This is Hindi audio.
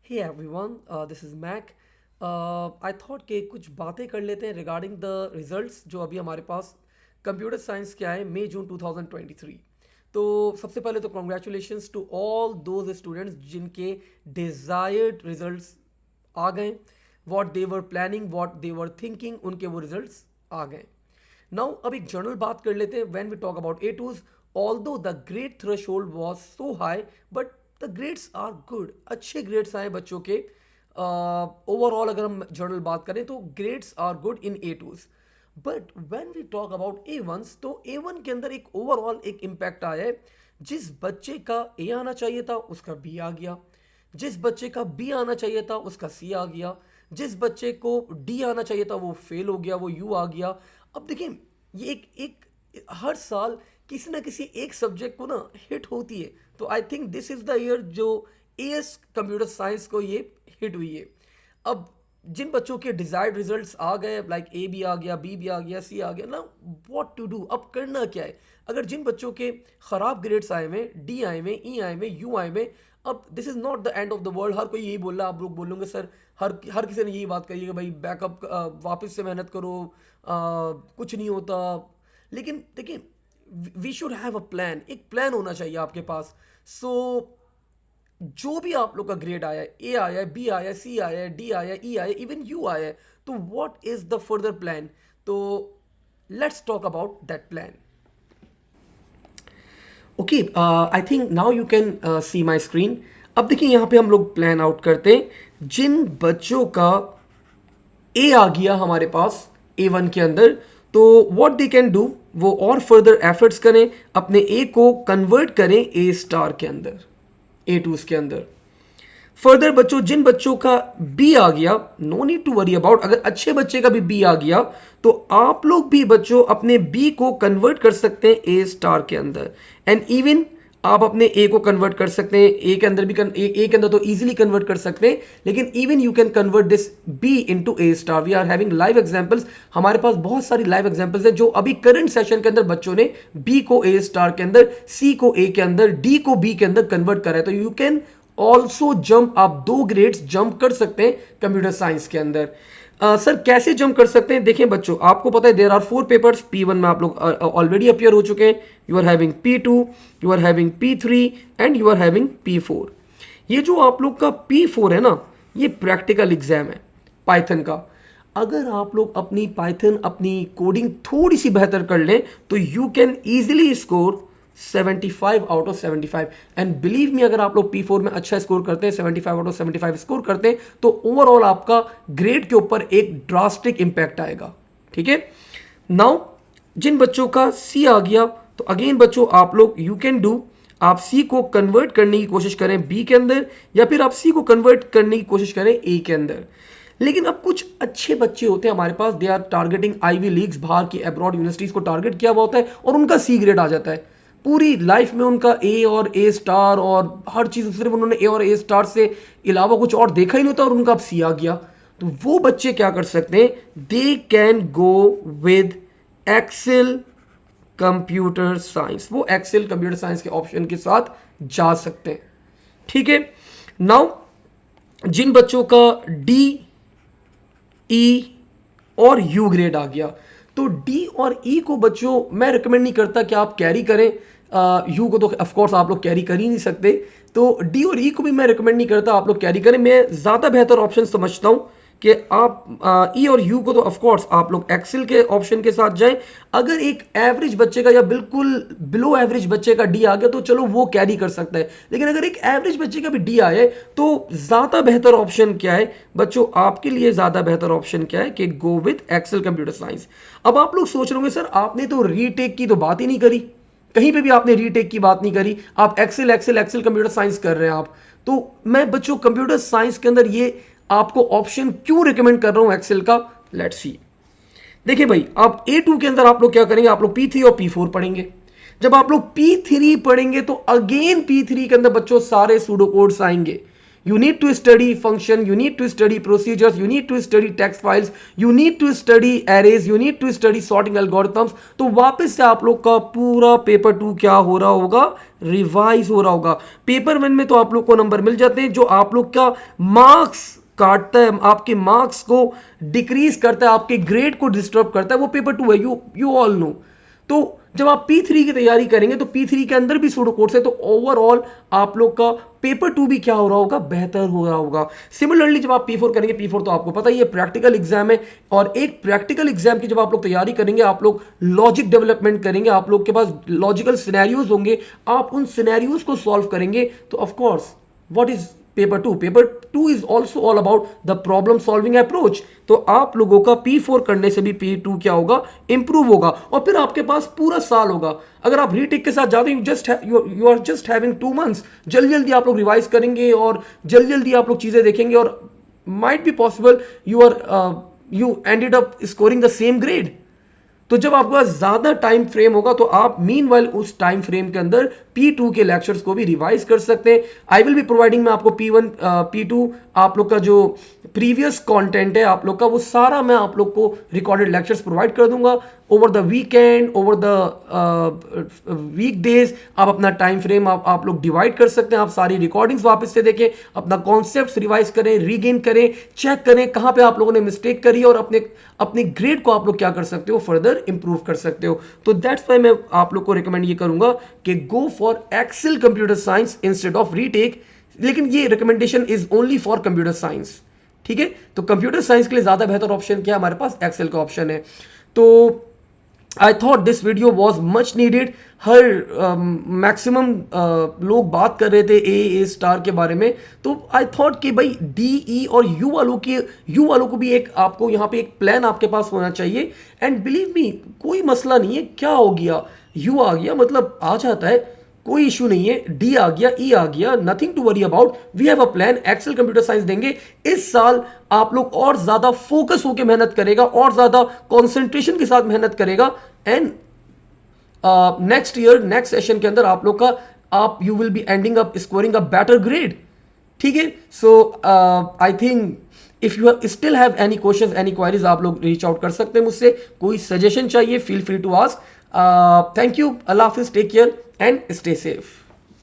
Hey everyone, this is Mac. I thought कि कुछ बातें कर लेते हैं रिगार्डिंग द रिजल्ट्स जो अभी हमारे पास कंप्यूटर साइंस के आए मई जून 2023। तो सबसे पहले तो congratulations to all those students जिनके डिज़ायर्ड रिजल्ट्स आ गए। What they were planning, what they were thinking, उनके वो रिजल्ट्स आ गए। नाउ अब एक जनरल बात कर लेते हैं when we talk about A twos. Although the grade threshold was so high but the grades are good, अच्छे ग्रेड्स आए बच्चों के। ओवरऑल अगर हम जनरल बात करें तो grades are good in A twos. But when we talk about A ones तो ए वन के अंदर एक ओवरऑल एक इम्पैक्ट आया है। जिस बच्चे का ए आना चाहिए था उसका बी आ गया, जिस बच्चे का बी आना चाहिए था उसका सी आ गया, जिस बच्चे को डी आना चाहिए था वो फेल हो गया, वो यू आ गया। अब देखिए ये एक एक हर साल किसी ना किसी एक सब्जेक्ट को ना हिट होती है। तो I think this is the year जो एएस कंप्यूटर साइंस को ये हिट हुई है। अब जिन बच्चों के डिजायर्ड रिजल्ट्स आ गए, लाइक ए भी आ गया, बी भी आ गया, सी आ गया ना, व्हाट टू डू, अब करना क्या है। अगर जिन बच्चों के खराब ग्रेड्स आए हुए, डी आए हुए, ई आए हुए, यू आए हुए, अब this is not the end of the world. हर कोई यही बोल रहा है, आप लोग बोलोगे सर, हर किसी ने यही बात कही है, भाई बैकअप वापस से मेहनत करो, कुछ नहीं होता। लेकिन देखिए we should have a plan, एक प्लान होना चाहिए आपके पास। सो जो भी आप लोग का ग्रेड आया है, ए आया है, बी आया है, सी आया है, डी आया है, ई आया है, इवन यू आया है, तो what is the further plan. तो let's talk about that plan. Okay, I think now you can see my screen. अब देखिए यहाँ पे हम लोग प्लान आउट करते हैं। जिन बच्चों का ए आ गया हमारे पास ए वन के अंदर, तो व्हाट दे कैन डू, वो और फर्दर एफर्ट्स करें, अपने ए को कन्वर्ट करें ए स्टार के अंदर, ए टूज के अंदर। फर्दर बच्चों, जिन बच्चों का बी आ गया, no need to worry about, अगर अच्छे बच्चे का भी बी आ गया तो आप लोग भी बच्चों अपने बी को कन्वर्ट कर सकते हैं ए स्टार के अंदर। एंड इवन आप अपने ए को कन्वर्ट कर सकते हैं ए के अंदर भी, ए के अंदर तो इजीली कन्वर्ट कर सकते हैं, लेकिन even you can convert this B into A star. We are having live examples, हमारे पास बहुत सारी लाइव एग्जांपल्स हैं जो अभी करंट सेशन के अंदर बच्चों ने बी को ए स्टार के अंदर, सी को ए के अंदर, डी को बी के अंदर कन्वर्ट करा है। तो यू कैन ऑल्सो जंप, आप 2 ग्रेड्स जंप कर सकते हैं कंप्यूटर साइंस के अंदर। सर कैसे जंप कर सकते हैं, देखें बच्चों, आपको पता है देयर आर 4 पेपर्स। P1 में आप लोग ऑलरेडी अपियर हो चुके हैं, you are having P2, you are having P3 and you are having P4। ये जो आप लोग का P4 है ना, ये प्रैक्टिकल एग्जाम है पाइथन का। अगर आप लोग अपनी पाइथन, अपनी कोडिंग थोड़ी सी बेहतर कर लें तो you can easily score 75 out of 75। And believe me, अगर आप लोग P4 में अच्छा स्कोर करते हैं, 75 आउट ऑफ 75 स्कोर करते हैं, तो ओवरऑल आपका ग्रेड के ऊपर एक ड्रास्टिक इंपैक्ट आएगा। ठीक है। नाउ जिन बच्चों का C आ गया, तो अगेन बच्चों आप लोग यू कैन डू, आप C को कन्वर्ट करने की कोशिश करें B के अंदर, या फिर आप C को कन्वर्ट करने की कोशिश करें A के अंदर। लेकिन अब कुछ अच्छे बच्चे होते हैं हमारे पास, they are targeting Ivy Leagues, बाहर की अब्रॉड यूनिवर्सिटीज को टारगेट किया हुआ होता है, और उनका C ग्रेड आ जाता है। पूरी लाइफ में उनका ए और ए स्टार और हर चीज़, सिर्फ उन्होंने ए और ए स्टार से अलावा कुछ और देखा ही नहीं होता, और उनका अब सी आ गया। तो वो बच्चे क्या कर सकते हैं, they can go with excel computer science, वो एक्सेल कंप्यूटर साइंस के ऑप्शन के साथ जा सकते हैं। ठीक है। नाउ जिन बच्चों का डी, ई और यू ग्रेड आ गया, तो डी और ई को बच्चों मैं रिकमेंड नहीं करता कि आप कैरी करें। यू को तो ऑफकोर्स आप लोग कैरी कर ही नहीं सकते, तो डी और ई को भी मैं रिकमेंड नहीं करता आप लोग कैरी करें। मैं ज़्यादा बेहतर ऑप्शन समझता हूँ कि आप ई और यू को तो ऑफकोर्स आप लोग एक्सेल के ऑप्शन के साथ जाएं। अगर एक एवरेज बच्चे का या बिल्कुल बिलो एवरेज बच्चे का डी आ गया तो चलो वो कैरी कर सकता है, लेकिन अगर एक एवरेज बच्चे का भी डी आए तो ज़्यादा बेहतर ऑप्शन क्या है बच्चों, आपके लिए ज़्यादा बेहतर ऑप्शन क्या है कि go with excel computer science. अब आप लोग सोच रहे होंगे सर आपने तो रीटेक की तो बात ही नहीं करी, कहीं पे भी आपने रीटेक की बात नहीं करी, आप excel excel excel computer science कर रहे हैं आप। तो मैं बच्चों कंप्यूटर साइंस के अंदर ये आपको ऑप्शन क्यों रिकमेंड कर रहा हूं एक्सेल का, लेट्स सी। देखिए भाई, आप A2 के अंदर आप लोग क्या करेंगे, आप लोग P3 और P4 पढ़ेंगे। जब आप लोग P3 पढ़ेंगे तो अगेन P3 के अंदर बच्चों सारे सूडो कोड्स आएंगे, You need to study function, you need to study procedures, you need to study text files, you need to study arrays, you need to study sorting algorithms. तो वापस से आप लोग का पूरा पेपर 2 क्या हो रहा होगा, रिवाइज हो रहा होगा. पेपर 1 में तो आप लोग को नंबर मिल जाते हैं जो आप लोग का मार्क्स काटता है, आपके मार्क्स को डिक्रीज करता है, आपके ग्रेड को डिस्टर्ब करता है, वो पेपर 2 है. You all know. तो जब आप P3 की तैयारी करेंगे तो P3 के अंदर भी सूडो कोड्स है, तो ओवरऑल आप लोग का पेपर 2 भी क्या हो रहा होगा, बेहतर हो रहा होगा. सिमिलरली जब आप P4 करेंगे, P4 तो आपको पता ही है प्रैक्टिकल एग्जाम है, और एक प्रैक्टिकल एग्जाम की जब आप लोग तैयारी करेंगे, आप लोग लॉजिक डेवलपमेंट करेंगे, आप लोग के पास लॉजिकल सिनेरियोज होंगे, आप उन सिनेरियोज को सॉल्व करेंगे. तो of course what is paper 2? Paper 2 is also all about the problem solving approach. तो आप लोगों का P4 करने से भी P2 क्या होगा, इंप्रूव होगा, और फिर आपके पास पूरा साल होगा. अगर आप रीटेक के साथ जाते हैं, you are just having 2 months. जल्दी जल्दी आप लोग रिवाइज करेंगे और जल्दी जल्दी आप लोग चीजें देखेंगे, और might be possible you ended up scoring the same grade. तो जब आपके पास ज्यादा टाइम फ्रेम होगा तो आप मीनवाइल उस टाइम फ्रेम के अंदर P2 के लेक्चर्स को भी रिवाइज कर सकते हैं. आई विल बी प्रोवाइडिंग, मैं आपको P1 P2 आप लोग का जो प्रीवियस कंटेंट है आप लोग का, वो सारा मैं आप लोग को रिकॉर्डेड लेक्चर्स प्रोवाइड कर दूंगा over the weekend, over the weekdays. आप अपना टाइम फ्रेम आप लोग डिवाइड कर सकते हैं. आप सारी रिकॉर्डिंग्स वापस से देखें, अपना कॉन्सेप्ट्स रिवाइज करें, रीगेन करें, चेक करें कहां पे आप लोगों ने मिस्टेक करी, और अपने ग्रेड को आप लोग क्या कर सकते हो, फर्दर इंप्रूव कर सकते हो. तो दैट्स व्हाई मैं आप लोग को रिकमेंड ये करूंगा कि go for excel computer science instead of retake. लेकिन ये recommendation is only for computer science. ठीक है, तो कंप्यूटर साइंस के लिए ज्यादा बेहतर ऑप्शन क्या है, हमारे पास एक्सेल का ऑप्शन है. तो I thought this video was much needed. Her maximum लोग बात कर रहे थे ए स्टार के बारे में, तो आई थॉट कि भाई DE और यू वालों को भी एक आपको यहाँ पे एक प्लान आपके पास होना चाहिए. एंड बिलीव मी, कोई मसला नहीं है. क्या हो गया, यू आ गया मतलब आ जाता है, कोई इशू नहीं है. D आ गया, E आ गया, nothing to worry about. We have a plan. Excel computer science देंगे इस साल. आप लोग और ज्यादा फोकस होकर मेहनत करेगा, और ज्यादा कंसंट्रेशन के साथ मेहनत करेगा, and next year next session के अंदर आप लोग का आप you will be ending up scoring a better grade. ठीक है, so I think if you still have any questions, any queries, आप लोग रीच आउट कर सकते हैं मुझसे. कोई सजेशन चाहिए, feel free to ask. Thank you. अल्लाह हाफिज. Take care and stay safe.